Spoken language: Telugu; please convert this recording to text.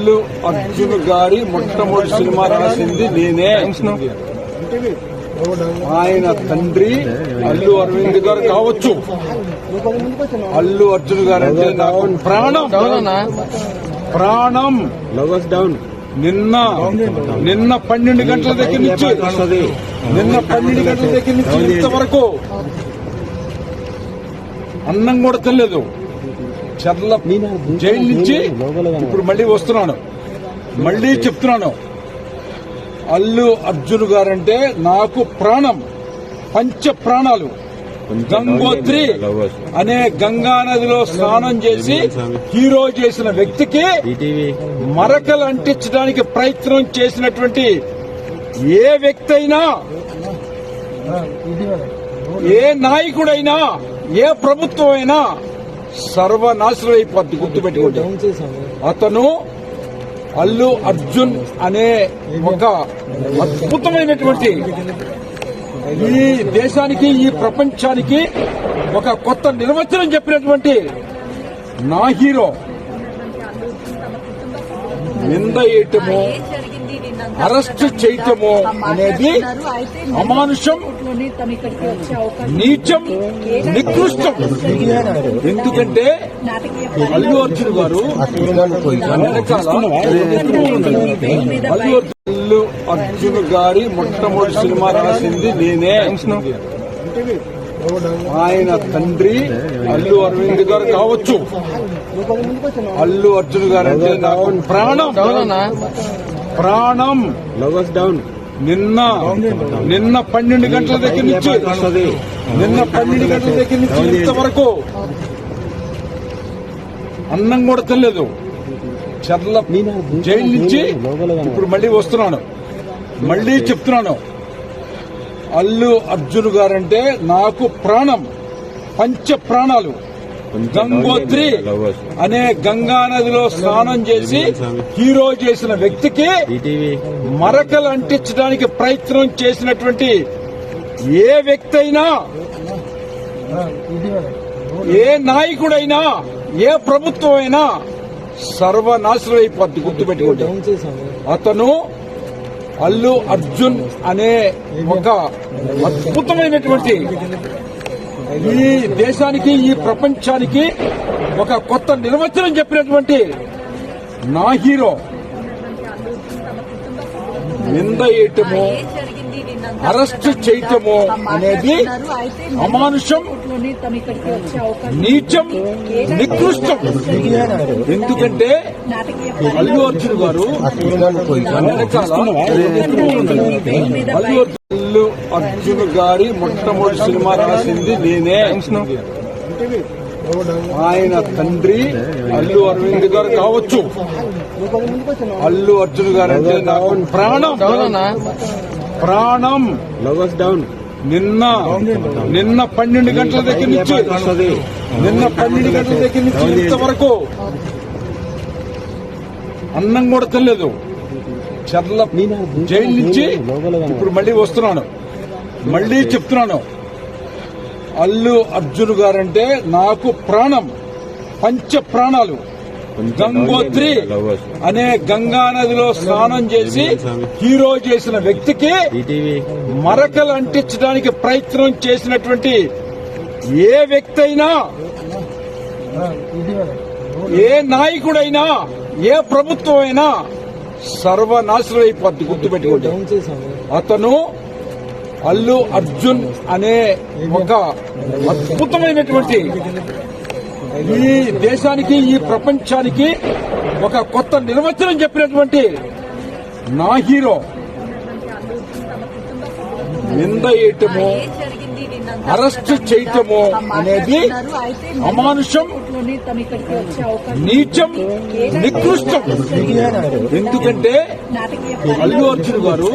అల్లు అర్జున్ గారి మొట్టమొదటి సినిమా రాసింది నేనే. ఆయన తండ్రి అల్లు అరవింద్ గారు కావచ్చు. అల్లు అర్జున్ గారు అంటే నాకు ప్రాణం. నిన్న 12 గంటల దగ్గర నుంచి ఇంతవరకు అన్నం కూడా తినలేదు. చర్ల జైలు నుంచి ఇప్పుడు మళ్ళీ వస్తున్నాను. మళ్ళీ చెప్తున్నాను, అల్లు అర్జున్ గారంటే నాకు ప్రాణం, పంచ ప్రాణాలు. గంగోత్రి అనే గంగా నదిలో స్నానం చేసి హీరో చేసిన వ్యక్తికి మరకలు అంటించడానికి ప్రయత్నం చేసినటువంటి ఏ వ్యక్తి అయినా, ఏ నాయకుడైనా, ఏ ప్రభుత్వం అయినా సర్వనాశనం అయిపోద్ది. గుర్తుపెట్టుకోండి. అతను అల్లు అర్జున్ అనే ఒక అద్భుతమైనటువంటి ఈ దేశానికి, ఈ ప్రపంచానికి ఒక కొత్త నిర్వచనం చెప్పినటువంటి నా హీరో. నింద వేయటము, అరెస్ట్ చేయటము అనేది అమానుషం, నీచం, నికృష్టం. ఎందుకంటే అల్లు అర్జున్ గారు అల్లు అర్జున్ గారి మొట్టమొదటి సినిమా రాసింది నేనే. ఆయన తండ్రి అల్లు అరవింద్ గారు కావచ్చు. అల్లు అర్జున్ గారు అంటే నాకు ప్రాణం. నిన్న 12 గంటల దగ్గర నుంచి ఇంతవరకు అన్నం కూడా తినలేదు. చర్ల జైలు నుంచి ఇప్పుడు మళ్ళీ వస్తున్నాను. మళ్ళీ చెప్తున్నాను, అల్లు అర్జున్ గారంటే నాకు ప్రాణం, పంచ ప్రాణాలు. గంగోత్రి అనే గంగా నదిలో స్నానం చేసి హీరో చేసిన వ్యక్తికి మరకలు అంటించడానికి ప్రయత్నం చేసినటువంటి ఏ వ్యక్తి అయినా, ఏ నాయకుడైనా, ఏ ప్రభుత్వం అయినా సర్వనాశనం అయిపోద్ది. గుర్తుపెట్టుకోండి. అతను అల్లు అర్జున్ అనే ఒక అద్భుతమైనటువంటి ఈ దేశానికి, ఈ ప్రపంచానికి ఒక కొత్త నిర్వచనం చెప్పినటువంటి నా హీరో. నింద వేయటము, అరెస్ట్ చేయటము అనేది అమానుషం, నీచం, నికృష్టం. ఎందుకంటే అల్లు అర్జున్ గారు అల్లు అర్జున్ గారి మొట్టమొదటి సినిమా రాసింది నేనే. ఆయన తండ్రి అల్లు అరవింద్ గారు కావచ్చు. అల్లు అర్జున్ గారు అంటే నాకు ప్రాణం. నిన్న 12 గంటల దగ్గర నుంచి ఇంతవరకు అన్నం కూడా తినలేదు. చర్ల జైలు నుంచి ఇప్పుడు మళ్ళీ వస్తున్నాను. మళ్ళీ చెప్తున్నాను, అల్లు అర్జున్ గారంటే నాకు ప్రాణం, పంచ ప్రాణాలు. గంగోత్రి అనే గంగా నదిలో స్నానం చేసి హీరో చేసిన వ్యక్తికి మరకలు అంటించడానికి ప్రయత్నం చేసినటువంటి ఏ వ్యక్తి అయినా, ఏ నాయకుడైనా, ఏ ప్రభుత్వం అయినా సర్వనాశనం అయిపోద్ది. గుర్తుపెట్టుకోండి. అతను అల్లు అర్జున్ అనే ఒక అద్భుతమైనటువంటి ఈ దేశానికి, ఈ ప్రపంచానికి ఒక కొత్త నిర్వచనం చెప్పినటువంటి నా హీరో. నింద వేయటము, అరెస్ట్ చేయటము అనేది అమానుషం, నీచం, నికృష్టం. ఎందుకంటే అల్లు అర్జున్ గారు